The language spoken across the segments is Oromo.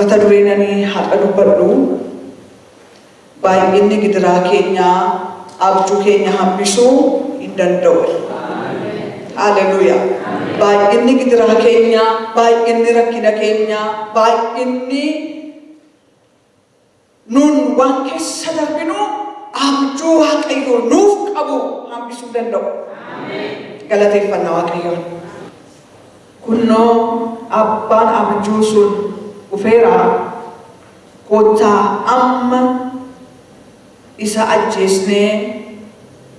mata dureenanii haadha dubbadhu baay'inni gidiraa keenya abjuu keenya hambisuu hin danda'u. Haleluuyaa. Baay'inni gidiraa keenya, baay'inni rakkina keenya, baay'inni nun waan keessa darbinu abjuu Waaqayyo nuuf qabu hambisuu danda'u. Galateeffannaa Waaqayyoon. Kunnoo abbaan abjuu sun dhufeera. Kottaa amma isa ajjeesnee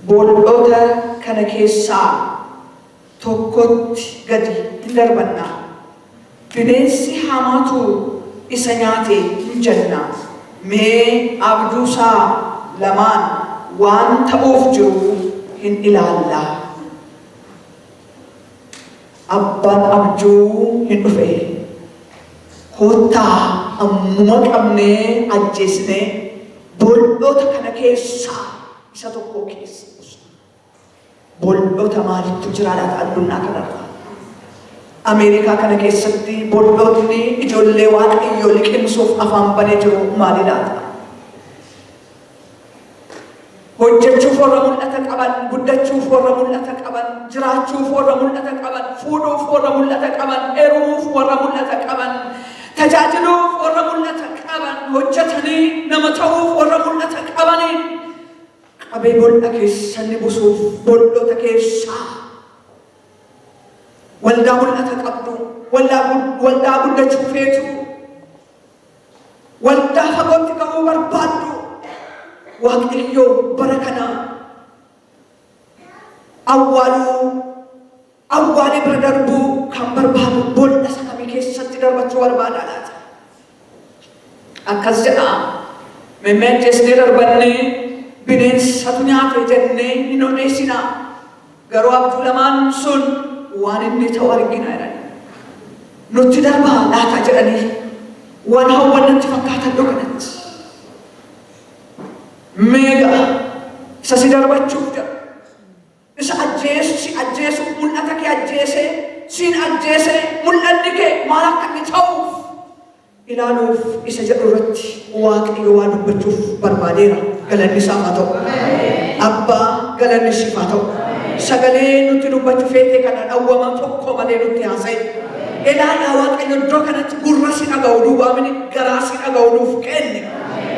bool'oota kana keessaa tokkotti gadi hin darbanna. Bineensi hamaatu isa nyaate hin jenna. Mee abjuusaa lamaan waan ta'uuf jiru hin ilaalla. Abbaan abjuu hin dhufe. Kottaa ammuma qabnee ajjeesnee bool'oota kana keessaa isa tokko keessa. Bool'oota maalittu jira laata addunyaa kanarra? Ameerikaa kana keessatti bool'ootni ijoollee Waaqayyoo liqimsuuf afaan banee jiru maali laata? Hojjechuuf warra mul'ata qaban, guddachuuf warra mul'ata qaban, jiraachuuf warra mul'ata qaban, fuudhuuf warra mul'ata qaban, heerumuuf warra mul'ata qaban, tajaajiluuf warra mul'ata qaban, hojjetanii nama ta'uuf warra mul'ata qabaniin qabee bool'a keessan busuuf bool'oota keessaa waldaa mul'ata qabdu, waldaa guddachuu feetu, waldaa fagootti ka'uu barbaaddu. Waaqayyo bara kana awwaalee bira darbuu kan barbaadu bool'a sakamii keessatti darbachuu barbaada laata? Akkas jedha. Memmeen jeesnee darbannee bineensatu nyaate jennee hin odeessina. Garuu abjuu lamaan sun waan inni ta'u argina jedhani. Nutti darbaa laata jedhanii waan hawwannatti fakkaatan iddoo kanatti. Meegaa isa si darbachuuf jedha. Isa ajjeesuuf mul'ata kee ajjeesee, siin ajjeesee mul'anni kee maal akka inni ta'uuf ilaaluuf isa jedhu irratti Waaqayyo waa dubbachuuf barbaadeera. Galanni isaaf haa ta'u. Abbaa galanni siif haa ta'u. Sagalee nutti dubbachuu feete kana dhawwama tokko malee nutti haasa'e. Ilaalaa Waaqayyo iddoo kanatti gurra si dhaga'u duwwaa miti garaa si dhaga'u nuuf kenne.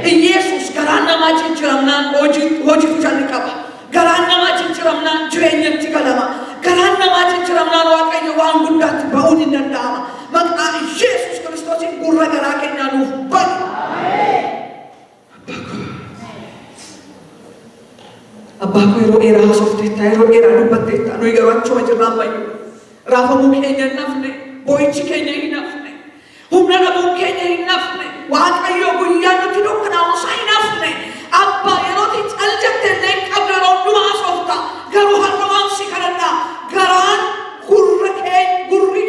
Yesus garaan namaa jijjiiramnaan hojiitu jalli qaba. Garaan namaa jijjiiramnaan jireenyatti galama. Garaan namaa jijjiiramnaan Waaqayyo waan guddaatti ba'uun hin danda'ama. Maqaa Yesus Kiristoosiin gurra garaa keenyaa nuuf bani. Abbaa koo yeroo dheeraa haasofteetta, yeroo dheeraa dubbatteetta. Nuyi garuu achuma jirraan bayyu. Raafamuu keenya hin hafne, boo'ichi keenya hin hafne, humna dhabuun keenya hin hafne. Waaqayyo guyyaa nuti dukkanaamu isaa hin hafne. Abbaa yerootti cal jettee illee qabda yeroo hundumaa haasofta. Garuu har'a waan si kadhadhaa. Garaan gurri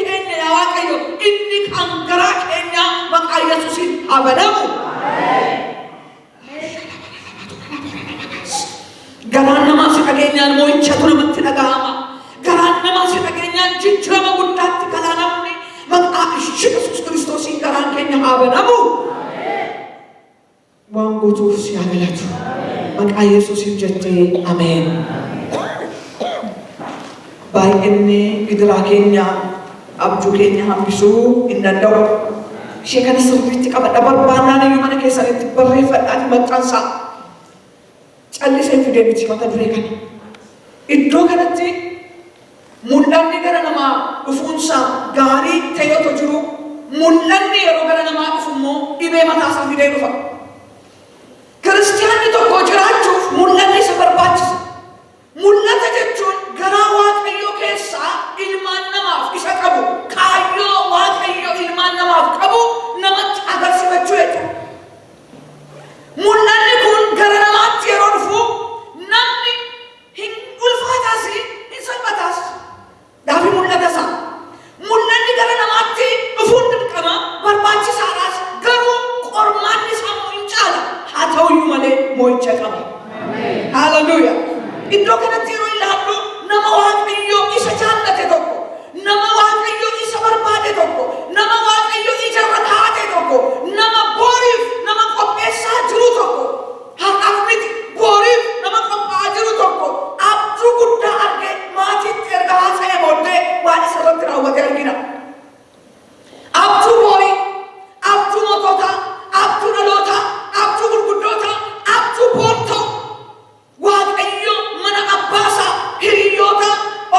keenya yaa Waaqayyo inni kan garaa keenya maqaa Yesuusiin haa banamu. Garaan namaa si dhageenyaan moo'ichatu namatti dhaga'ama. Garaan namaa si dhageenyaan jijjiirama guddaatti galaa namni maqaa Yesuus Kiristoosiin garaan keenya haa banamu. Waan guutuuf si haa galatu. Maqaa Yesuusiif jettee ameen. Baay'inni gidiraa keenya abjuu keenya hambisuu hin danda'u. Ishee kana sirriitti qabadha. Barbaannaan iyyuu mana keessanitti barreeffadhaati maxxansaa. Callisee fidee miti mata duree kana. Iddoo kanatti mul'anni gara namaa dhufuunsaa gaarii ta'eetu jiru. Mul'anni yeroo gara namaa dhufu immoo dhibee mataasaa fidee dhufa. Kiristiyaanni tokko jiraachuuf mul'anni isa barbaachisa. Mul'ata jechuun garaa Waaqayyoo keessaa ilmaan namaaf isa qabu, kaayyoo Waaqayyoo ilmaan namaaf qabu namatti agarsiifachuu jechuudha. Mul'anni kun gara namaatti yeroo dhufu namni hin ulfaataas hin salphataas. Gaafi mul'ata isaa. Mul'anni gara namaatti dhufuun dirqama barbaachisaadhaas garuu qormaanni isaa hin caala. Haa ta'uyyuu malee moo'icha qaba. Haleluuyaa. Iddoo kanatti yeroo ilaallu nama Waaqayyoo asirratti raawwate argina. Abjuu boorii, abjuu mootota, abjuu dhaloota, abjuu gurguddoota, abjuu boortoo. Waaqayyo mana abbaasaa, hiriyoota,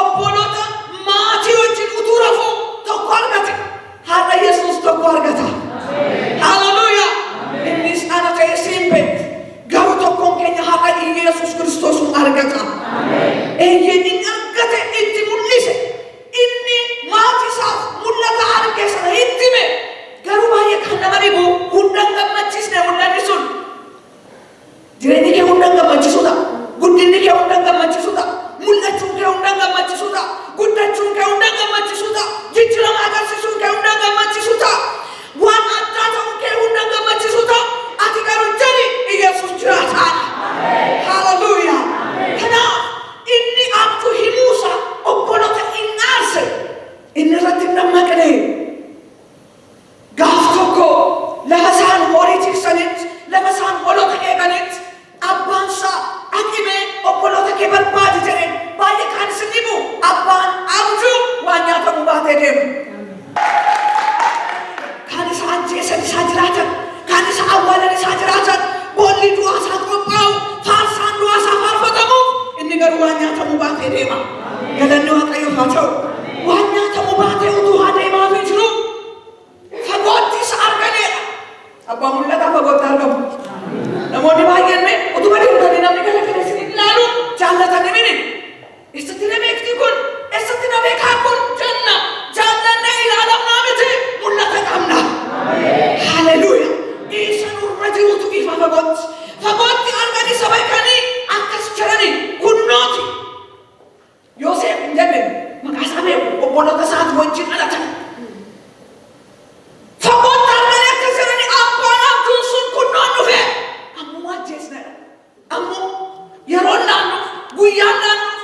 obboloota, maatii wajjin utuu rafuu tokko argate. Har'a Yesuus tokko argata. Hallelujah. Innis ana ta'e siin beektu. Garuu tokkoon keenya har'a Yesuus Kiristoos argata. Inni argate itti mul'ise. Inni maatii isaaf mul'ata arge sana itti hime. Garuu baay'ee kan nama dhibu hundaan gammachiisne mul'anni sun. Jireenyi kee hundaan gammachiisuudha. Guddinni kee hundaan gammachiisuudha. Mul'achuun kee hundaan gammachiisuudha. Guddachuun kee hundaan gammachiisuudha. Jijjiirama agarsiisuun kee hundaan gammachiisuudha. Waan addaa ta'uun kee hundaan gammachiisuudha. Ati garuu jedhi Yesuus jiraataadha. Hallelujah. Kanaaf inni abjuu himuusa obboloota hin aarse. Inni irratti hin dammaqne. Gaaf tokko lafa isaan horii tiksanitti, lafa isaan hoolota eeganitti abbaan isaa aqimee obboloota kee barbaadi jedheen baay'ee kan isin dhibu abbaan abjuu waan nyaatamuu baatee deemu. Kan isa ajjeesan isaa jiraatan, kan isa awwaalan isaa jiraatan, boolli du'aa isaa qophaa'u, faarsaan du'aa isaa faarfatamuuf inni garuu waan nyaatamuu baatee deema. Galanni Waaqayyoof haa ta'u. Waan nyaatamuu baatee utuu haa deemaa fi jiru fagootti isa arganeedha. Abbaan mul'ataa fagootti argamu. Namoonni baay'een utuma deemtanii namni galakala isin ilaalu jaallatanii mini. Eessatti na beekti kun? Eessatti na beekaa kun? Janna. Jaallanne ilaalamnaa miti mul'ata qabna. Hallelujah. Isa nurra jirutu ifa fagootti. Fagootti arganii saba beekanii akkas jiranii kunnooti. Yoosef hin jenne maqaa isaa beeku obboloota isaati wajjin dhalatan. Fagootti arganii akkas jiranii abbaan abjuun sun kunnoon dhufe. Ammoo ajjeesnedha. Ammoo yeroo naannuuf guyyaan naannuuf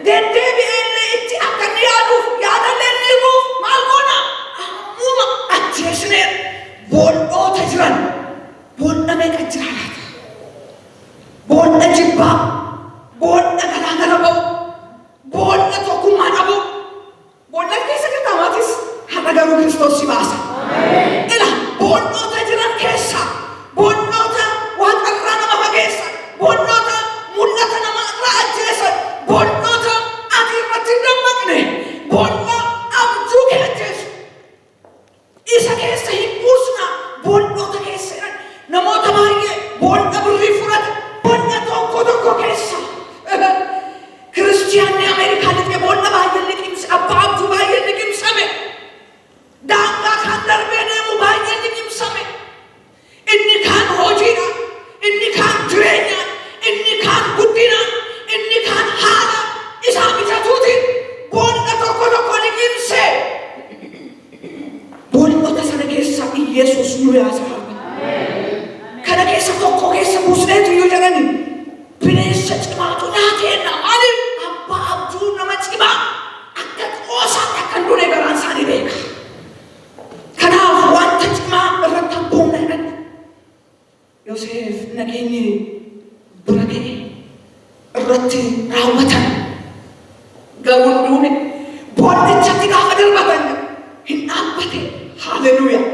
deddeebi'ee itti akka inni yaaduuf yaadallee inni himuuf maal goona? Ammuma ajjeesneedha. Bool'oota jiran bool'a meeqa jira laata? Bool'a jibbaa, bool'a garaagara ba'u, bool'a tokkummaa dhabu. Bool'a keessa jirtamaatis har'a garuu Kiristoos si baasa. Ila bool'oota jiran keessa bool'oota waaqarraa nama fageessan, bool'oota mul'ata nama irraa ajjeesan, bool'oota ati irratti hin dammaqne, bool'a abjuu kee ajjeesu. Isa keessa hin buusna bool'oota keessa jiran namoota baay'ee bool'a birrii fudhate bool'a tokko keessa. Kiristiyaanni Ameerikaa liqee bool'a baay'een liqimse, abbaa abjuu baay'een liqimsame. Daangaa kan darbee deemu baay'een liqimsame. Inni kaan hojiidhaan, inni kaan jireenyaan, inni kaan guddinaan, inni kaan haala isaa mijatuutiin bool'a tokko liqimse. Bool'oota sana keessa Yesuus nu yaasa harka. Kana keessa tokko keessa buusneetu iyyuu jedhani bineensa cimaatu nyaateenna. Maaliif? Abbaa abjuu nama cimaa akka qoosaatti akka hin dure garaan isaanii beeka. Kanaaf wanta cimaa irratti abboomna jedhan. Yoosef nageenyi bira ga'e irratti raawwatan. Garuu hin duune bool'ichatti gaafa darbatan hin dhaabbate. Hallelujah.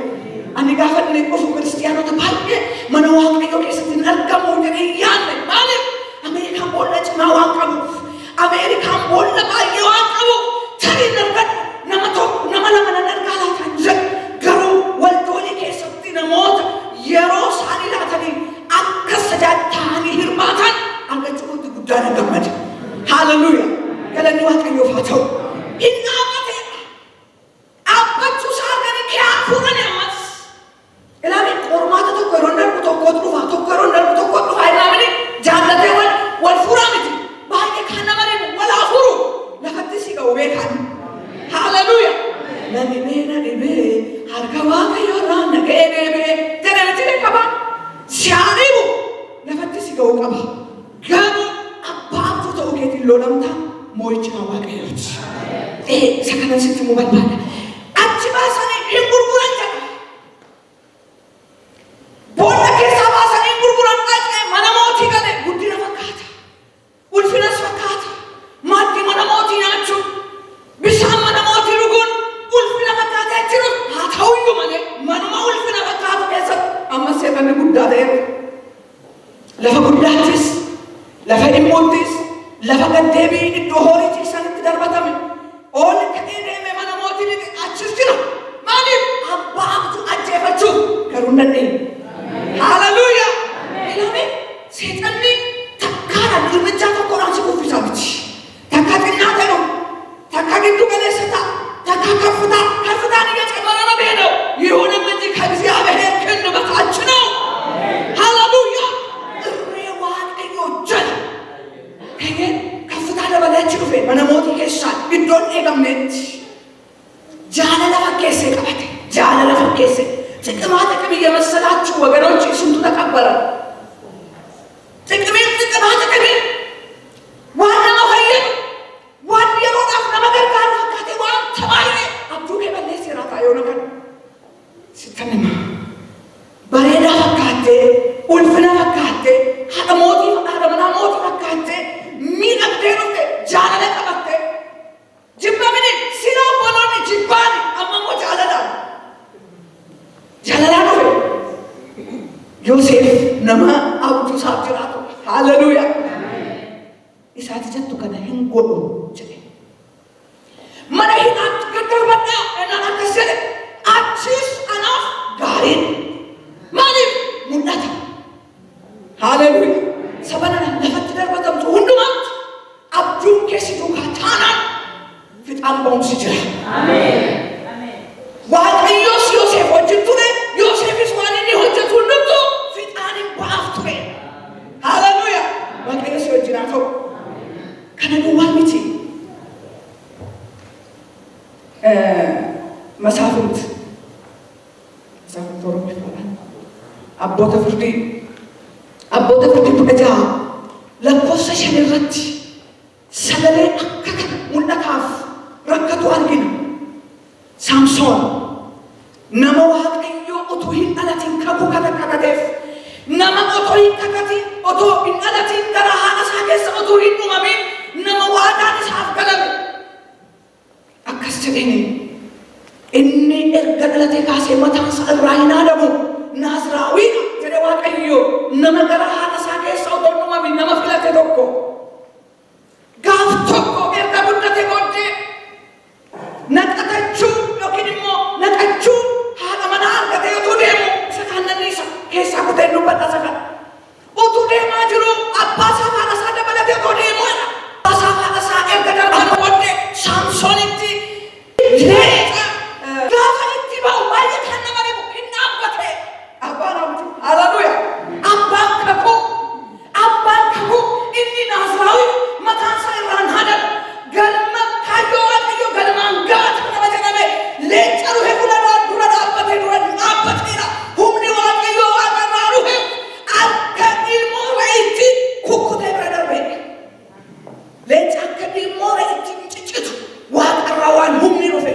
Ani gaafa inni dhufu kiristiyaanota baay'ee mana Waaqayyoo keessatti hin argamu jedhee yaadne. Maaliif? Ameerikaan boolla cimaa waan qabuuf, Ameerikaan boolla baay'ee waan qabuuf tarii hin argadhu. Nama tokko, nama lama nan argaa laataan jira. Garuu waldoolii keessatti namoota yeroo isaan ilaatanii akka tajaajilanii hirmaatan argachuutti guddaan hin gammade. Hallelujah. Galanni Waaqayyoof haa ta'u. Hin dhaabbate. Dhaabbachuu isaa arganii kee fuudhanii ammas. Ilaali qormaata tokko yeroo darbu tokkotu dhufa, tokko yeroo darbu tokkotu dhufa. Ilaali jaallatee wal fuudhaa miti. Baay'ee kan nama dhibu wal afuru. Lafatti si ga'u beekan. Hallelujah. Nani beena dhibee harka Waaqayyoo irraa naga'ee deebi'ee jedhamti beekama. Si'aa dhibu lafatti si ga'u qaba. Garuu abbaa abjuu ta'uu keetiin lolamta moo'icha Waaqayyooti. Isa kanan sitti immoo barbaada. Achi baasanii hin gurguran jedha. Boolla keessaa baasanii hin gurguran dhaqee mana mootii galee guddina fakkaata. Ulfinas fakkaata. Maaddii mana mootii nyaachuun lafa guddaattis, lafa dhimmoottis, lafa gaddeebii iddoo horiitii sanitti darbatame. Oolli ka'ee deeme mana mootii achis jira. Maaliif? Abbaa abjuu ajjeefachuuf garuu hin dandeenye. Haaleluyyaa! Ilaalee seexanni takkaadhaan ilmichaa tokkodhaan si kuffisaa miti. Takka xinnaa ta'u, takka giddu galeessa ta'a, takka ከፍታን እየጨመረ ነው የሚሄደው። ይሁንም እንጂ ከእግዚአብሔር ክንድ በታች ነው። ሃሌሉያ! እሬ ዋቀዮ ጀል ከገን ከፍታ ለበለች ዱፌ መነሞቲ ኬሳን ኢዶን ኤገምኔት ጃለለ ፈኬሴ ቀበቴ ጃለለ ፈኬሴ ጥቅማ ጥቅም እየመሰላችሁ ወገኖች ስንቱ ተቀበረ። ጥቅማ ጥቅም ዋና መፈየድ ዋን የሮጣፍ ለመገር ጋር ፈካቴ ዋን ተባይ አብዱ ከበለስ ይራታ የሆነከን ሲተነማ በሬዳ ፈካቴ ኡልፍና ፈካቴ ሀደሞቲ ሀደመና ሞቲ ፈካቴ ሚነብቴ ሩቴ ጃለለ ቀበቴ ጅበምኒ ሲና ቦሎኒ ጅባኒ አመሞ ጃለላ ኑፌ ዮሴፍ ነማ አብዱ ሳብጅራቱ ሃሌሉያ isaati jettu kana hin godhu jedhe mana hinaatti gaddarbadhaa enaan akkas jedhe achis anaaf gaariin maaliif mul'ata. Haaleluyya! Sabanana lafatti darbatamtu hundumaatti abjuun keessi duukaa taanaan fixaan ba'umsi jira. Waaqayyoos Yoosef wajjin ture, Yoosefis waan inni hojjetu hundumtu fixaan hin ba'aaf ture. Haaleluyya! Waaqayyoos wajjin haa ta'u. Kana duwwaa miti. Masaafunt Oromoo abboota firdii bu'aa lakkoofsa 5 irratti sagalee akka kana mul'ataaf rakkatu argina. Saamsoon nama Waaqayyoo utuu hin dhalatin kakuu kakateef, nama otoo hin kakatin, otoo hin dhalatin gara haadha isaa keessa otoo hin dhumamin nama waadaan isaaf galame. Akkas jedheni inni erga dhalatee kaasee mataan isaa irraa hin haadamu Naaziraawiidha jedhe Waaqayyo. Nama gara haadha isaa keessa otoo hin dhumamin nama filate tokko gaaf tokko erga guddate booddee naqatachuu yookiin immoo naqachuu haadha manaa argatee otoo deemu isa kaannanni isa keessaa kuteen dubbadha isa kana utuu deemaa jiru abbaa isaa haadha isaa dabalatee otoo deemu Asaa erga darbaan booddee Saamsoonitti leeqa gaafa itti ba'u baay'ee kan nama dhibu hin dhaabbate. Abbaan abjuu haleluuyaa! Abbaan kakuu inni Naaziraawi mataan isaa irraan haadhan galma kaayyoo Waaqayyoo galmaan gaata nama jedhame leenca dhufe fuulduraan dura dhaabbateera. Humni Waaqayyoo waaqa irraa dhufe akka ilmoo re'iitti kukkutee bira darbe. Leenca akka ilmoo re'iitti ciccitu waaqarraa waan humni dhufe,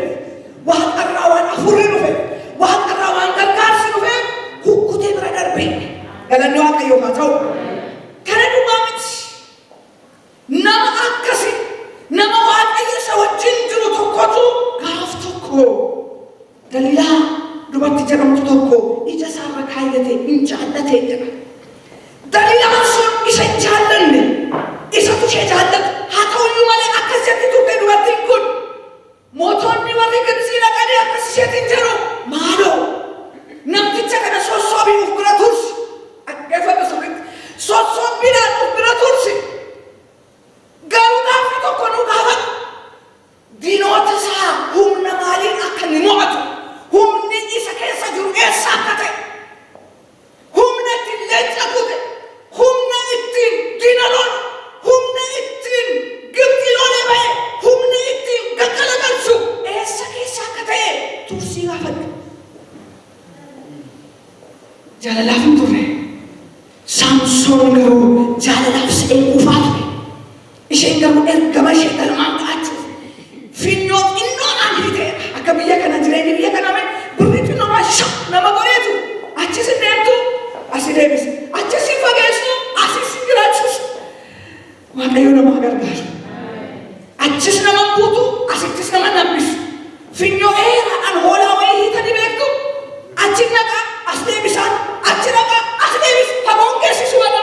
waaqarraa waan afurri dhufe, waaqarraa waan gargaarsi dhufe kukkutee bira darbe. Galanni Waaqayyoo haa ta'u. Kana duwwaa miti. Nama akkasi nama Waaqayyo isa wajjin jiru tokkotu gaaf tokko Daliilaa dubartii jedhamtu tokko ija isaarra kaayyatee hin jaallatee jedha. Daliilaan sun isa hin jaallanne isatu ishee jaallatu. Haa ta'uyyuu malee akkas jetti turte dubartiin kun mootonni warri Gibxii dhaqanii akkas isheetiin jedhu maaloo namticha kana sossoobii uf bira tursi. Dhaggeeffadhu sirriitti. Sossobbiidhaan uf bira tursi. Garuu gaafa tokko nu gaafatu diinota isaa humna maaliin akka inni mo'atu, humni isa keessa jiru eessa akka ta'e, humna ittiin leenca kute, humna ittiin diina lolu, humna ittiin Gibxii lolee ba'e, humna ittiin gaggala galchu eessa keessa akka ta'e tursii gaafadhu. Jaalalaaf hin turre. Saamsoon garuu jaalalaaf sa'ee quufaa ture. Isheen garuu ergama ishee galmaan ga'achuuf finyoo xinnoodhaan hiiteedha. Akka biyya kana jireenyi biyya kana birri xinnoodhaan nama godheetu achis hin deemtu asi deebisi, achis hin fageessu asis hin jiraachisu. Waaqayyo nama gargaaru. Achis nama buutu asittis nama nambisu. Finyoo dheeraadhaan hoolaa wayii hiitanii beektu achi naqa as deebisaan achi naqa as deebis fagoon geessisu mala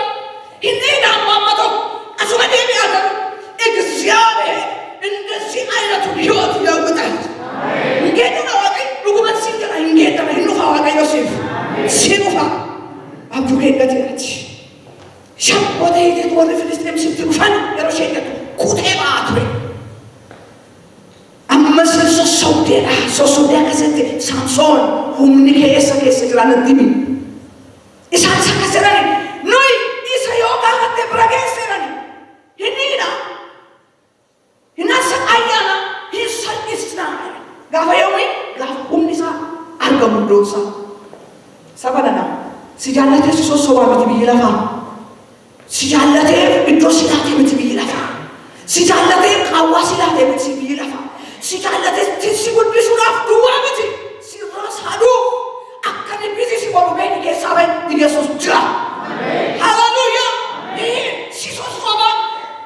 sosodee akkasitti Saamsoon humni keessa jiraanatti isaan isa akkas jedhani nuyi isa yoo gaafatte bira geesse jedhani hinniidha hinasa ayyaana hin salphisnaa gaafa yoomii gaafa humni isaa argamu iddoo isaa saba nana si jaallatee si sossobaa miti biyyi lafaa si jaallatee iddoo si laatee miti biyyi lafaa si jaallatee qaawwaa si laatee miti biyyi lafaa si jaallatee si guddisuudhaaf duwwaa miti si irraa saaduu akka nibbisi si godhu beekni keessaa bahe Yesuus jira. Hallelujah. Si sossobaa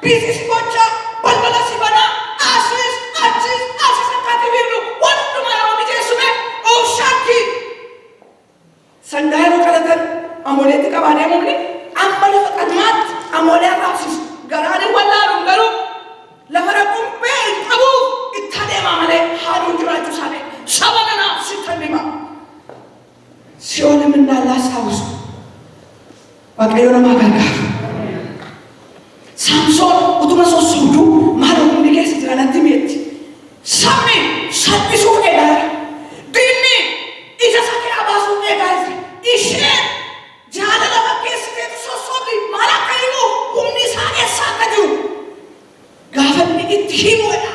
bisi si gochaa balbala si banaa achis akkaati beeknu wantuma yeroo mijeessume oofshaakki sangaa yeroo kadhatan amooleetti qabaanee mukni amma lafa qalmaatti amoolee arraabsisu garaanii wallaaluun garuu lafa raqumpee hin qabu itti adeemaa malee haaluun jiraachuu isaanii saba nanaaf sittan hima. Si'oolim indaalaa saawusu Waaqayyo namaa gargaaru. Saamsoon utuma sossobduu maal humni keessa jiraanatti mi'etti sabni salphisuuf eegaala. Diinni ija sakee abaasuuf eegaala. Isheen jaalala fakkeessiteetu sossobdi maal akka himuuf humni isaa eessaa akka jiru gaafa inni itti himuudha.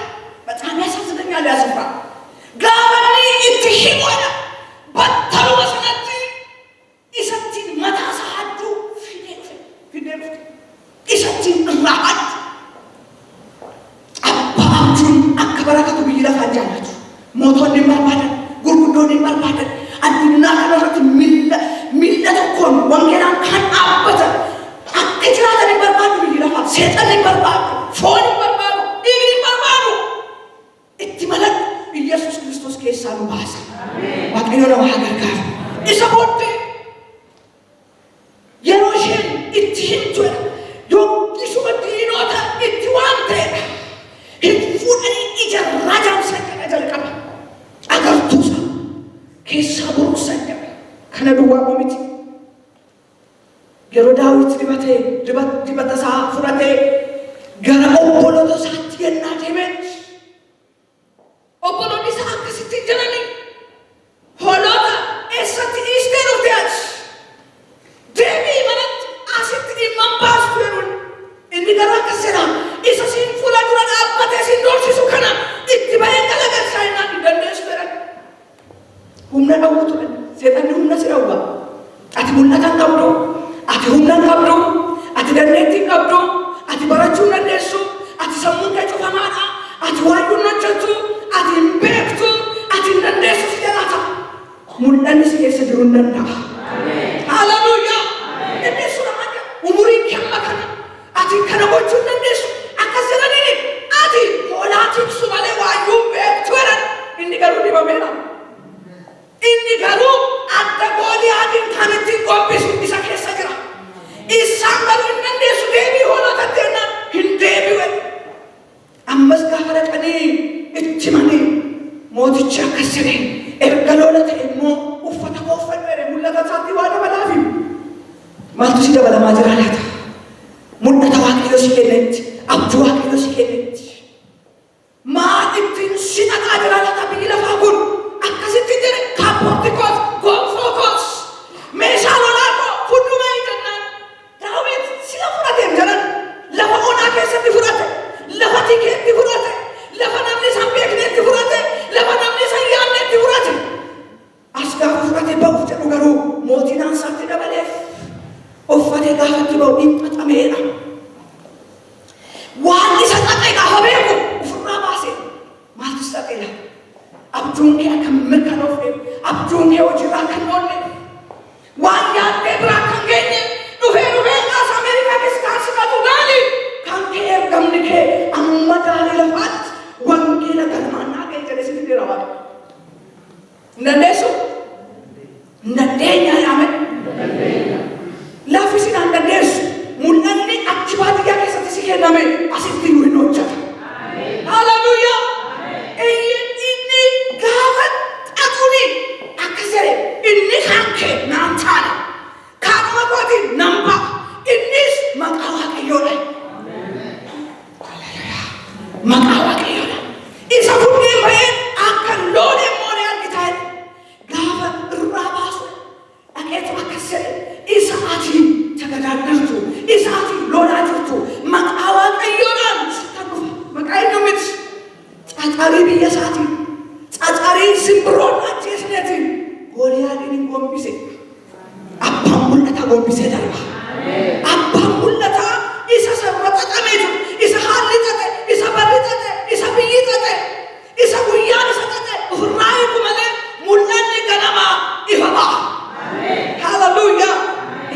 Bataam yaasafsidanyaa liyaasifaa gaafa inni itti himuudha. Battaluma sanatti isattiin mataa isaa hadduu fidee isattiin irraa haddu abbaa abjuun akka barakatu biyyi lafaan jaallatu mootonni hin barbaadan gurguddoonni hin barbaadan addunyaa kanarratti miilla tokkoon wangeelaan kan dhaabbatan akka jiraatan hin barbaadu biyyi lafaan seexanni hin barbaadu foon hin barbaadu dhiigni hin barbaadu itti maladhu Yesuus Kiristoos keessaa nu baasa. Waaqayyo nama haa gargaaru. Isa booddee yeroo isheen itti himtu yookisuma diinota itti waan ta'edha. Hin fuudhanii ija raajamsan jedha jalqaba. Agartuusa keessaa buruusan jedha. Kana duwwaa miti. Yeroo Daawit dibata isaa fudhatee gara obboloota isaatti yennaa deemetti obboloonni isaa akkasitti jirani hoolota eessatti dhiistee dhufte ati deebii manatti asitti dhimma baastu jedhuun inni gara akkas jedha isa siin fuula dura dhaabbatee siin doorsisu kana itti bahee galagalchaa innaan hin dandeessu jedhan humna dhawwutu seexanni humna si dhawwa ati mul'ata hin qabdu ati humna hin qabdu ati dandeettii hin qabdu ati barachuu hin dandeessu ati sammuun kee cufamaadha ati waayyuu hin hojjettu ati hin beektu ati hin dandeessu si jalaata mul'anni si keessa jiru hin danda'a. Hallelujah. Inni suuraa umurii kemma kana ati kana gochuu hin dandeessu akkas jedhanii ati hoolaa tiksu malee waayyuu hin beektu jedhan inni garuu dibameera. Inni garuu adda Gooliyaatiin kan ittiin qophisu isa keessa jira. Isaan garuu hin dandeessu deebii hoolotatti jennaan hin deebi'u. Ammas gaafa dhaqanii itti manii mootichi akkas jedhee erga lola ta'e immoo uffata koo uffadhu jedhee mul'ata isaatti waa dabalaafi maaltu si dabalamaa jira laata? Mul'ata Waaqayyo si kennetti abjuu Waaqayyo si kennetti maal ittiin si dhaqaa jira laata biyyi lafaa kun akkasitti jedhe kaappoorti koos gonfoo koos meeshaa lolaa koo fudduma hin jennaan Daawit sila fudhateen jedhan lafa onaa keessatti fudhate lafa tikeetti fudhate lafa namni isaan beekneetti fudhate lafa namni isaan yaadneetti fudhate as gaafa fudhate ba'uuf jedhu garuu mootiin aansaatti dabaleef uffatee gaafatti ba'u hin xaxameedha. Waan isa xaxe gaafa beeku ofirraa baase maaltu isa xaxeedha? Abjuun kee akka mirkanoofne abjuun kee hojiirraa kan oolne waan yaaddee biraa kan geenye dhufee as Ameerikaa keessa kan simatu gaali kan kee ergamni kee amma gaarii lafaatti wangeela galmaannaa kee jedhe sitti dira waaqa. Hin dandeessu? Hin dandeenya yaame? Laafi sin hin dandeessu. Mul'anni achi baadiyyaa keessatti si kenname asitti nu hin hojjeta. Hallelujah. Inni gaafa xaxuni akkas jedhe inni kan kee naan taane kan ጻጻሪ ብየሳቲ ጻጻሪ ዝምብሮን አጀስነቲ ጎልያድን ጎንቢሴ አባን ሙለታ ጎንቢሴ ዳርባ አባን ሙለታ ኢሳ ሰረጠ ቀሜቱ ኢሳ ሐልጠተ ኢሳ በርጠተ ኢሳ ብይጠተ ኢሳ ጉያን ሰጠተ ፍራይ ኩመለ ሙላን ገናማ ይፈባ ሃሌሉያ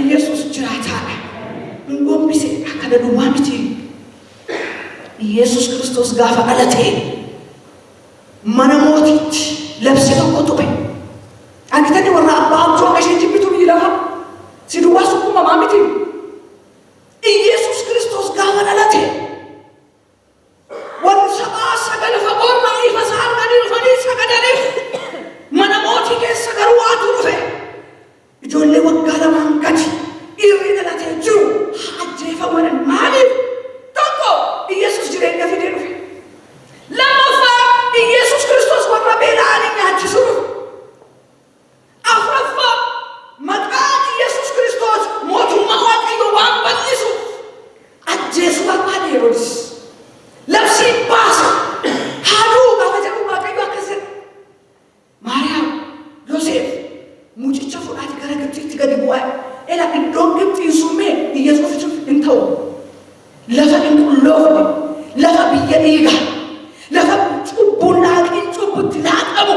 ኢየሱስ ጅራታ ጎንቢሴ አከደዱ ማሚቲ ኢየሱስ ክርስቶስ ጋፋ አለቴ ማነሞቲት ለብሰ ተቆጥበ አንተኒ ወራ አባቱ ከሸጅብቱ ይላል ሲዱዋሱ ኩማ ማሚቲ ኢየሱስ ክርስቶስ ጋፋ አለቴ ወንሰባ ሰገለ ፈቆርማ ይፈሳል ጋዲ ፈኒ ሰገደለ ማነሞቲ ከሰገሩ አቱሩፈ ይጆሌ ወጋለ ማንቀት ይሪነላተ ጁ ሐጀፈ ወረን ማለት ተቆ ኢየሱስ ጅሬኛ ፊደሉ ለማፋ ኢየሱስ ክርስቶስ ወራ ቤላንኛ አትስሩ አፍረፋ መቃን ኢየሱስ ክርስቶስ ሞቱ ማዋቀዩ ዋንበልሱ አጀሱ ባባን ሄሮድስ ለብሲ ባሳ ሃዱ ባበጀሩ ማቀዩ አከሰ ማርያም ዮሴፍ ሙጭቻ ፉራት ገረግጥ ትገድቡዋ ኤላ እንደም ግብጥ ይሱሜ ኢየሱስ እንተው ለፈን ኩሎፍ ለፈ ቢየዲጋ ለፈ ጩቡና ጩቡት ላቀሙ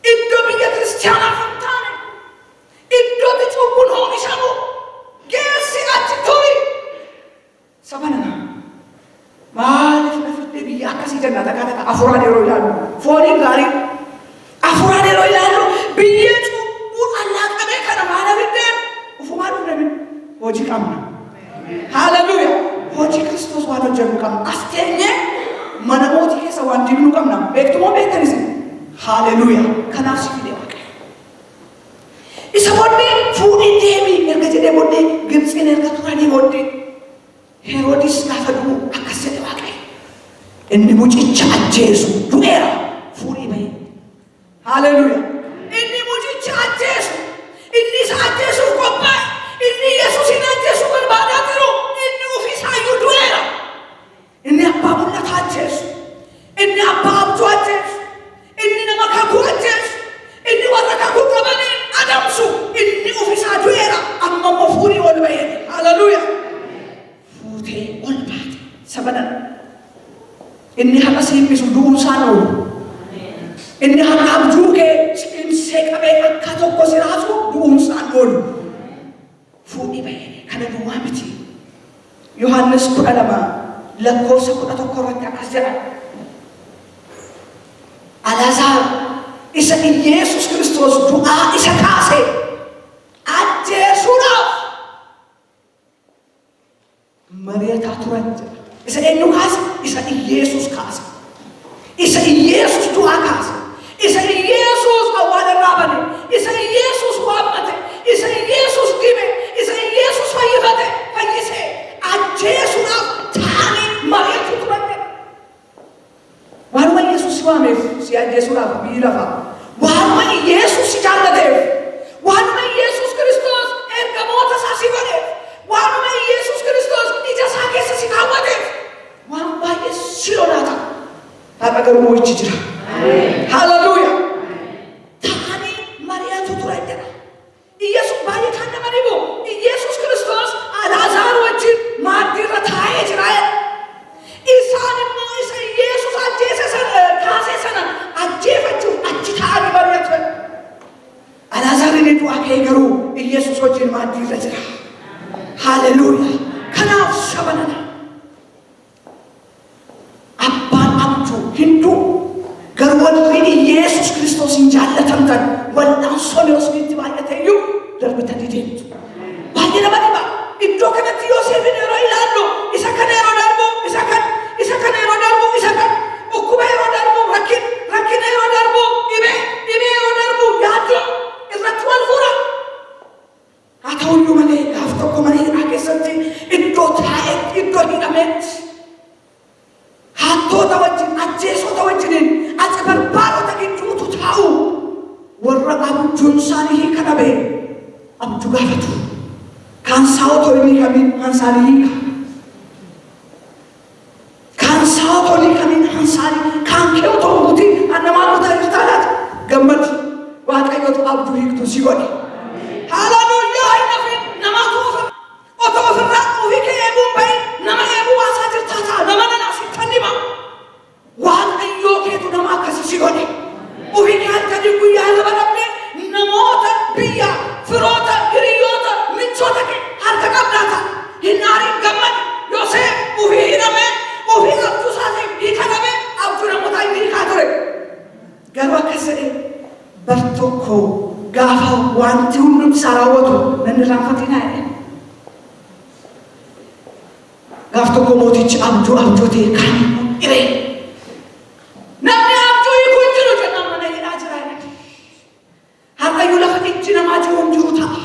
ኢዶ ቢየ ክርስቲያና ፈንታነ ኢዶ ጩቡን ሆሚሻሙ ጌሲ አትቶሪ ሰባና ማለፍ ነፍደ ቢየ አካሲ ጀና ተካተካ አፉራን ሮ ይላሉ ፎኒ ጋሪ አፉራን ሮ ይላሉ ቢየ ጩቡን አላቀመ ከነማና ቢደ ኡፉማዱ ለምን ሆጂ ቀምና ሃሌሉያ ሆጂ ክርስቶስ ዋዶ ጀምቀም አስተኘ ማነሞቲ ከሰዋን ዲብኑ ቀምና ቤክቱሞ ቤተሪስ ሃሌሉያ ከናፍስ ፊደዋ ኢሰቦዴ ፉኒ ዴቢ እርገጀ ቦዴ ግብጽን እርገቱራኒ ቦዴ ሄሮድስ ጋፈዱ አከሰደ ዋቀ እንዲ ሙጭቻ አጀሱ ዱኤራ ፉኒ በይ ሃሌሉያ እንዲ ሙጭቻ አጀሱ እንዲ ሳጀሱ ቆባ እንዲ ኢየሱስ ይናጀሱ በርባዳትሩ እንዲ ኡፊሳዩ ዱኤራ እንዲ አባቡና ታጀሱ እንዲ አባብቱ አጀሱ እንዲ ነመካኩ አጀሱ እንዲ ወረካኩ ቀበኔ አዳምሱ እንዲ ኡፊሳ ዱኤራ አማሞ ፉኒ ወልበይ ሃሌሉያ ፉቴ ወልባት ሰበና እንዲ ሐቀሲም ቢሱ ዱሳኖ እንዲ ሐቃብጁኬ ሲንሴቀበ አካቶኮ ሲራሱ ዱሳኖ ፉኒ በይ ከነዱ ዋምቲ ዮሐንስ ኩዳለማ ለኮሰ ኩዳቶ ኮረታ አስጀራ አላዛር ኢሳ ኢየሱስ ክርስቶስ ዱአ ኢሳ ካሴ አጀሱራ መሪያታ ቱራንጀ ኢሳ ኤኑ ካሴ ኢሳ ኢየሱስ ካሴ ኢሳ ኢየሱስ ዱአ ካሴ ኢሳ ኢየሱስ አዋደራበነ ኢሳ ኢየሱስ ዋመተ ኢሳ ኢየሱስ ዲበ ኢሳ ኢየሱስ ፈይፈተ ፈይሴ አጀሱራ ታኒ መሪያቱ ቱራንጀ ዋንማ ኢየሱስ ዋሜፍ ሲያጀሱራ ቢላፋ ዋንማ ኢየሱስ ሲጃለደፍ ዋንማ ኢየሱስ ክርስቶስ ኤርገሞተ ሳሲበደ ዋንማ ኢየሱስ ክርስቶስ ኢጀሳኬስ ሲካወደፍ ዋንባ ሲሎናታ ታቀገሩ ሞች ጅራ ሃሌሉያ ታኒ መሪያቱ ቱራንጀ ኢየሱስ ባየታነ መሪቦ ኢየሱስ ክርስቶስ አላዛር ወጅ ማዲረ ታየ ጅራየ ኢሳንሞ ኢሳ ኢየሱስ አጀሰሰን ካሴሰን አጀፈቹ አጅታኒ መሪያቱ አላዛርን ዱአ ከይገሩ ኢየሱስ ወጅ ማዲረ ጅራ ሃሌሉያ ከናፍ ሸበነና አባን አምቹ ሂንዱ ገርወን ኢየሱስ ክርስቶስ እንጃለተምተን ወላን ሶሊዮስ ቢት ባየተዩ ደርብተ ዲዴት ባየነ ባዲባ ኢዶ ከነቲ ዮሴፍ ነሮ ይላሉ ኢሰከነሮ ዳርቦ ኢሰከነሮ ዳርቦ ኢሰከን ኡኩባይሮ ዳርቦ ረኪነሮ ዳርቦ ኢቤሮ ዳርቦ ያዶ ኢረትወል ፉራ አታውዩ መኔ ጋፍተኮ መኔ አከሰቲ ኢዶ ታኤ ኢዶ ሂዳሜት ሃቶ ተወጅን አጀሶ ተወጅን አጽበርባሮ ተግንጩቱ ታው ወረቃ ጁንሳኒ ከነቤ አብጁ ጋፈቱ ካንሳው ቶይኒ ከሚ አንሳኒ ካንሳው waaqayyotu abjuu hiiktu si godhe. Hallelujah inafi nama tuufa otoo ofirraa ofii kee eeguun bahin nama eeguu baasaa jirtaa ta'a nama nanaaf hittannima. Waaqayyoo keetu nama akkasii si godhe. Ofii kee halkanii guyyaa lama dhabdee namoota biyya firoota hiriyoota michoota kee harka qabdaa ta'a. Hin aariin gammade Yoosef ofii hidhame ofii abjuu isaatiif hiikaname abjuu namootaa inni hiikaa ture. Garuu akkas jedhee bar tokko gaafa wanti hundumti isaa raawwatu nan irraanfatinaa jedhe. Gaaf tokko mootichi abjuu abjootee kan dhibee. Namni abjuu hiikuu hin jiru jedhan mana hidhaa jira jedhe. Har'ayyuu lafa ijji namaa jiru hin jiru ta'a.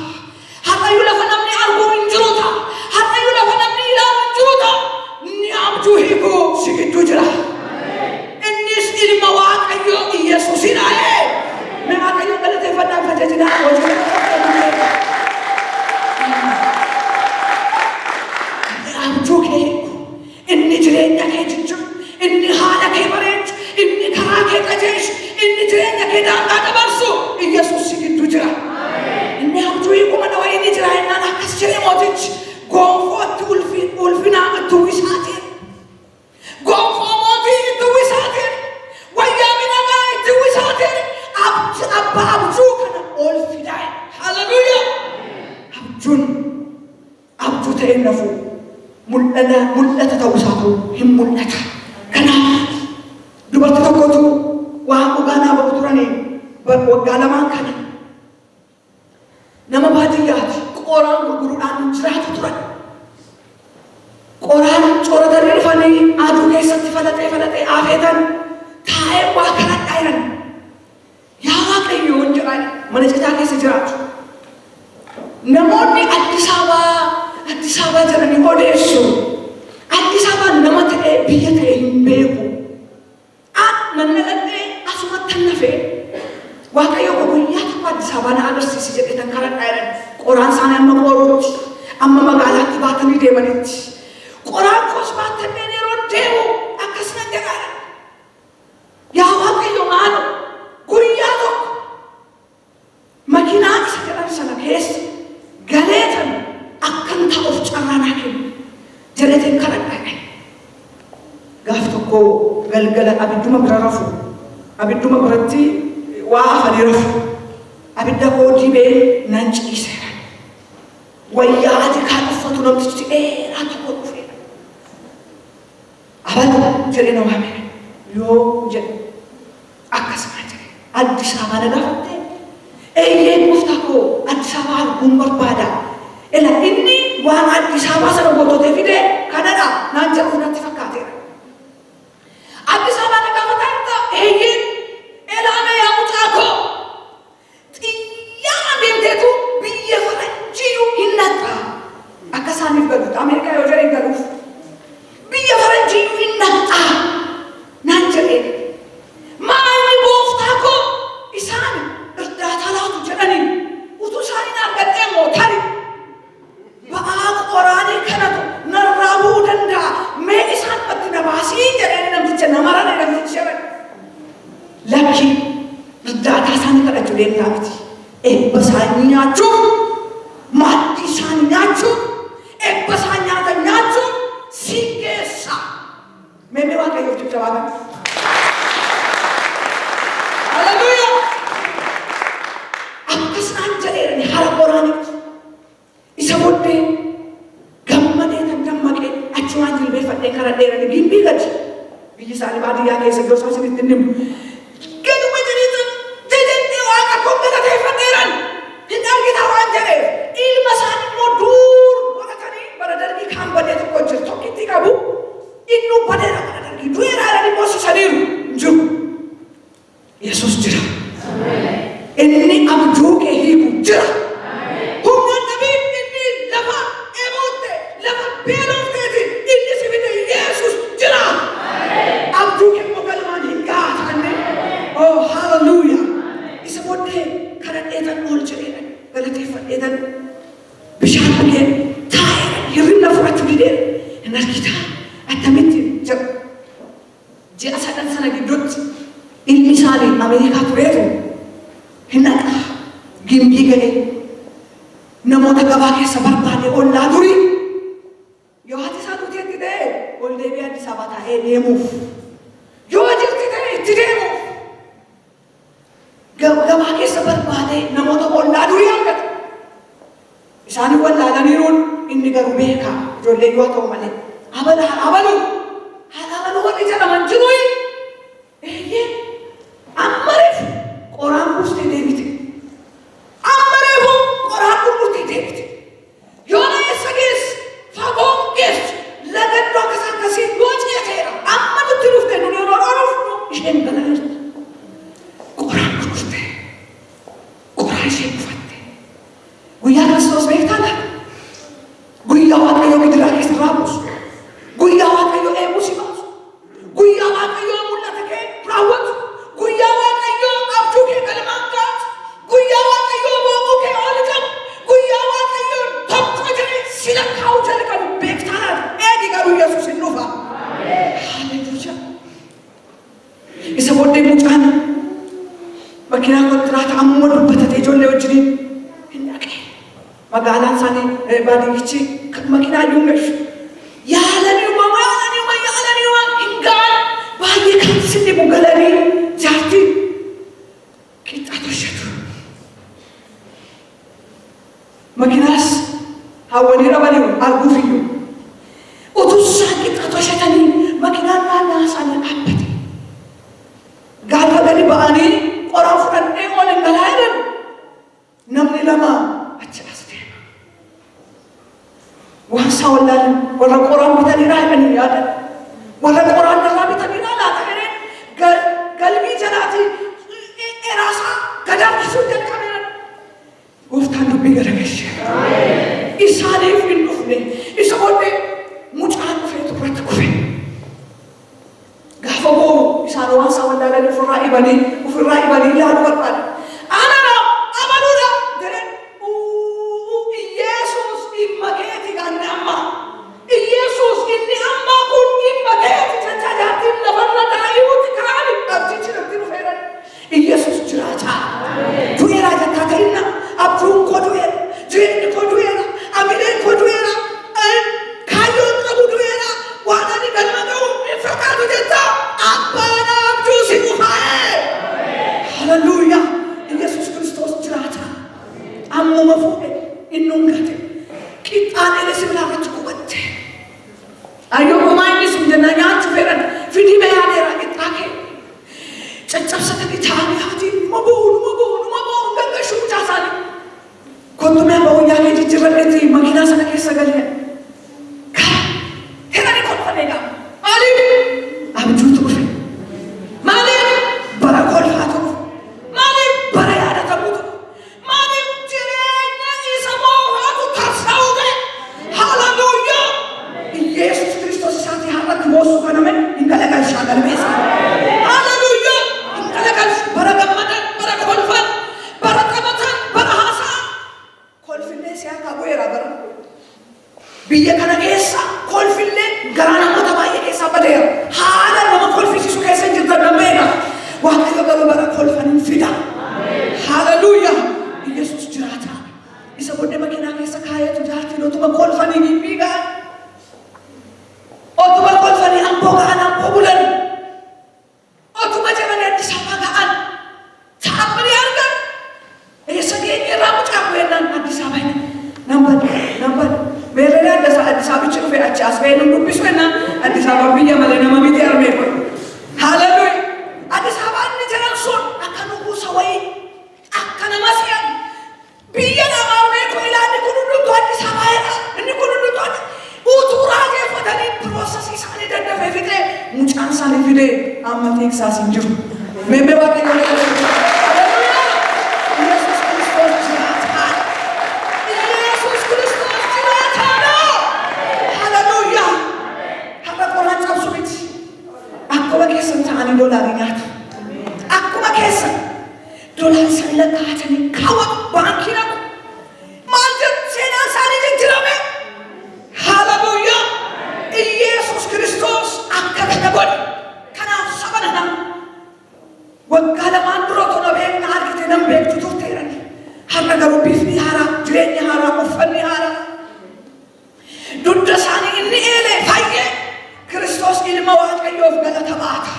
Har'ayyuu lafa namni arguu hin jiru ta'a. Har'ayyuu lafa namni ilaalu hin jiru ta'a. Inni abjuu hiikuu si gidduu jira. Innis ilma Waaqayyoo Yesuusidha. Mee Waaqayyoon galateeffadhaan tajaajilaa hojii. Abjuu kee inni jireenya kee jijjiiru, inni haala kee bareechu, inni karaa kee qajeelchu, inni jireenya kee daangaa dabarsu Yesuus si gidduu jira. Inni abjuu hiikuu mana wayinii jira jennaan akkas jedhe mootichi gonfootti ulfinaa itti uwwisaatiin. Gonfoo mootii itti uwwisaatiin. Wayyaa midhagaa itti uwwisaatiin. Abbaa abjuu kana ol fidaa. Hallelujah. Abjuu ta'ee nafu mul'ata ta'uu isaatu hin mul'ata. Kanaaf dubartii tokkotu waan dhugaa naa bahu turanii waggaa lamaan kana nama baadiyyaati qoraan gurguruudhaan jiraatu turan. Qoraan cooratanii dhufanii aduu keessatti falaxee afeetan taa'ee waa kadhadhaa jiran. Yaa Waaqayyoon jedhan mana citaa keessa jiraatu. Namoonni Addis Ababaa jedhanii odeessu. Addis Ababaan nama ta'ee biyya ta'e hin beeku. Nannaladhee asumatti hannafee Waaqayyo guyyaa tokko Addis Ababaa na agarsiisi jedhee tan kadhadhaa jiran. Qoraan isaanii amma qoruutti amma magaalaatti baatanii deemanitti. Qoraan koos baatanii yeroo deemu akkasuma jedhaadha. Yaa Waaqayyo maalo guyyaa tokko makiinaa isa jedhan sana keessa galeetan akkan ta'uuf carraanaa kennu jedheetiin kadhadhaa. Gaaf tokko galgala abidduma bira rafu. Abidduma biratti waa afanii rafu. Abidda koo dibee nan ciiseera. Wayyaa ati kan uffatu namtichi dheeraa tokko dhufeera. Abada jedhee na waamee yoo jedhe akkasuma jedhe Addis Ababaa na gaafattee eeyyee gooftaa koo Addis Ababaa arguun barbaada. Ela inni waan Addis Ababaa sana goototee fidee kanadha naan jedhu natti fakkaateera. Addis Ababaa na gaafataa eeyyee elaame yaa mucaa koo xiyyaa adeemteetu biyya faranjiyyuu hin naqxaa. Akka isaaniif galuutti Ameerikaa yoo jedhee galuuf biyya faranjiyyuu hin naqxaa naan jedhee. Maalli gooftaa koo isaan irdaataa laatu jedhanii utuu isaaniin argadhee mootari. Ba'aa qoraanii kanatu narraa bu'uu danda'a. Mee isaan batti na baasii jedhanii namticha namarane namtichi jedhan. Lakki irdaataa isaanii kadhachuu deemtaa miti. Eebba isaanii nyaachuuf, maaddii isaanii nyaachuuf, eebba isaan nyaatan nyaachuuf si geessa. Mee Waaqayyoof jajjabaa kan. Hallelujah. Akkasaan jedheerani hara qoraanitti. Isa booddee gammadee kan dammaqee achumaan jilbeeffadhee kadhadheerani gimbii gadi. Biyyi isaanii baadiyyaa keessa iddoo isaa isinitti hin himu. Gaduma jedhiitu jajjattee Waaqa koo galateeffadheeran. Hin argitaa waan jedheef ilma isaanii immoo duur godhatanii bara darbii kaan badee tokko jiru tokkitti qabu. Innuu badeera bara darbii du'eeraadhaan immoo sisaniiru jiru. Yesuus jira. Inni abjuu kee hiiku jira. Humna nabii inni lafa eebootte lafa beelofteeti inni si fide Yesuus jira. Abjuu kee immoo galmaan hin gaafanne. Oh hallelujah. Isa booddee kadhadheetan ol jedheedhan galateeffadheetan bishaan dhugee taa'eedhan hirribna fudhachuu dideera. Hin argitaa attamitti jedhu ji'a sadan sana gidduutti ilmi isaanii Ameerikaa tureetu hin dhaqa. gimbii ga'e namoota gabaa keessa barbaade ollaa durii yoo haati isaa duuteetti ta'e ol deebi'ee Addis Ababaa taa'ee deemuuf yoo jirti ta'e itti deemuuf gabaa keessa barbaade namoota ollaa durii argata. Isaanii wallaalaniiruun inni garuu beeka ijoollee yoo ta'u malee abaluu warri jedhaman jiruyi eeyyee ammareef qoraan buustee deebite. Ammareefu qoraan buustee deebite. Yoo na eessa geesse fagoon geesse lagaddoo akkasii yoo ceeteera amma nutti dhuftee nu yeroo dhooruuf isheen galaafte. Qoraan buustee qoraan isheen buufatte. Guyyaa Kiristoos beektaadha. Guyyaa Waaqayyoo gidiraa keessa raabusu. Guyyaa Waaqayyoo eegusi baasu. Guyyaa Waaqayyoo mul'ata kee raawwatu. Guyyaa Waaqayyoo abjuu kee galmaan gaatu. Guyyaa Waaqayyoo boquu kee ol qabu. Guyyaa Waaqayyoo tokko jedhee sila kaa'u jalqabu beektaadha. Eegi garuu Yesuus hin dhufa. Haleluuyaa. Isa booddee mucaan makiinaa kontiraataa ammoo dubbatatee ijoollee wajjiniin hin dhaqee. Magaalaan isaanii baadiyyichi makiinaa iyyuu hin gashu. Yaalaniuma hin ga'an baay'ee kan sinni bugalanii jaartii qixxaa tolchatu. Makiinaas hawwanii dhabanii arguuf iyyuu utuu isaan qixxaa tolchatanii makiinaan naannaa isaanii dhaabbate. Gaafa gadi ba'anii qoraan fudhannee ol hin galaa jedhan namni lama achi as deema. Waan isaa wallaalan warra qoraan bitaniidhaa jedhanii yaadan. Warra qoraan irraa bitaniidhaa laata jedheen galbii jalaatii eraasaa gadaamsisuu jalqabeeran. Gooftaan dubbii garagalchee. Isaaniif hin dhufne isa booddee mucaan dhufee irratti kufe. Gaafa boo'u isaan waan isaa wallaalan ofirraa ibanii ilaaluu barbaada. Yesus jiraata. Du'eera jechaa ta'inna abjuun koo du'eera, jireenyi koo du'eera, amileen koo du'eera, kaayyoon qabu du'eera, waan ani galma ga'u hin fakkaatu jetta abbaan abjuu si dhufaa'e. Haleluuyaa. Yesus Kiristoos jiraata. Ammuma fuudhe inni hungate qixxaadhee sibiilaa irratti gubatte. Ayyoo homaa inni sun jennaa nyaachuu fedhan fidii bayaaneera qixxaa kee. Caccabsatanii taa'anii haati numa bo'u gaggashuu mucaa isaanii. Kottumee ba'uuyyaa kee jijjiirradheetti makiinaa sana keessa galee. Hedanii kolfamee gaafa. Maaliif? Abjuutu dhufe. Maaliif? Bara kolfaatu dhufe. Maaliif? Bara yaadatamuutu dhufe. Maaliif? Jireenya isa moofaatu tarsa'uu ta'e. Haleluuyaa. Yesus Kiristoos isaatii har'atti boosuu kaname hin galagalchaa galmeessa. Bara gammadan, bara kolfan, bara taphatan, bara haasa'an. Kolfinlee siyaa qabu'eera bara. Biyya kana keessa kolfinlee garaa namoota baay'ee keessaa badeera. Haala nama kolfisiisu keessa jirtan nammeedha. Waaqayyo garuu bara kolfaniin fida. Haleluuyaa. Yesus jiraata. Isa booddee makiinaa keessa kaayetu jaartiin otuma kolfanii hin fiigan. Otuma kolfanii amboo ga'an amboo bulan. Otuma jedhanii Addis Ababaa ga'an. Ta'abbanii argan. Eessa geenye irraa mucaa bu'eenaan Addis Ababaa namban beerree Addis Ababichi dhufee achi as ba'ee nun dubbisu ennaan Addis Ababaa biyya malee nama miti armee qoy. Haleluuyaa. Addis Ababaa inni jedhan sun akka nugusa wayii akka nama si'an biyya namaa armee qoy ilaalli kun hundumtuu Addis Ababaadha. Inni kun hundumtuu utuu raajeffatanii piroosesii isaanii daddafee fixee mucaan isaanii fidee amma teeksaas hin jiru. Meemmee waaqayyo Yesus Kiristoos jiraata. Yesus Kiristoos jiraataadha. Haleluuyaa. Har'a qoraan cabsu miti. Akkuma keessan ta'anii doolaarii nyaatu. Akkuma keessan doolaarii isaanii lakkaa'atanii kaawwatu baankii naqu. Maal jedhu seenaan isaanii jijjiirame. Haleluuyaa. Yesus Kiristoos akka kana godhe. Kanaaf saba nanaa waggaa lamaan dura otoo na beekna argite nan beektu turteerani. garuu bifni haaraa, jireenyi haaraa, uffanni haaraa. Dudda isaanii inni eelee fayyee Kiristoos ilma Waaqayyoof galata baata.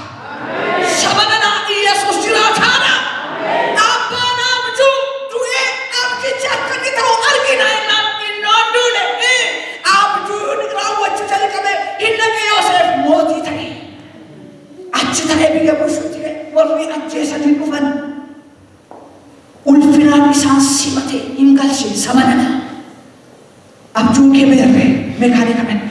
Sabanana Yesuus jiraataadha. Abbaan abjuu du'ee abjichi akka inni ta'u argina innaan duule. Abjuun raawwachuu jalqabe hin dhaqe Yoosef mootii ta'e. Achi ta'ee biyya bulchuutti warri ajjeesanii dhufan ulfinaan isaan simatee hin galchine sabanana. Abjuun kee beerree meeqaalee kadhan.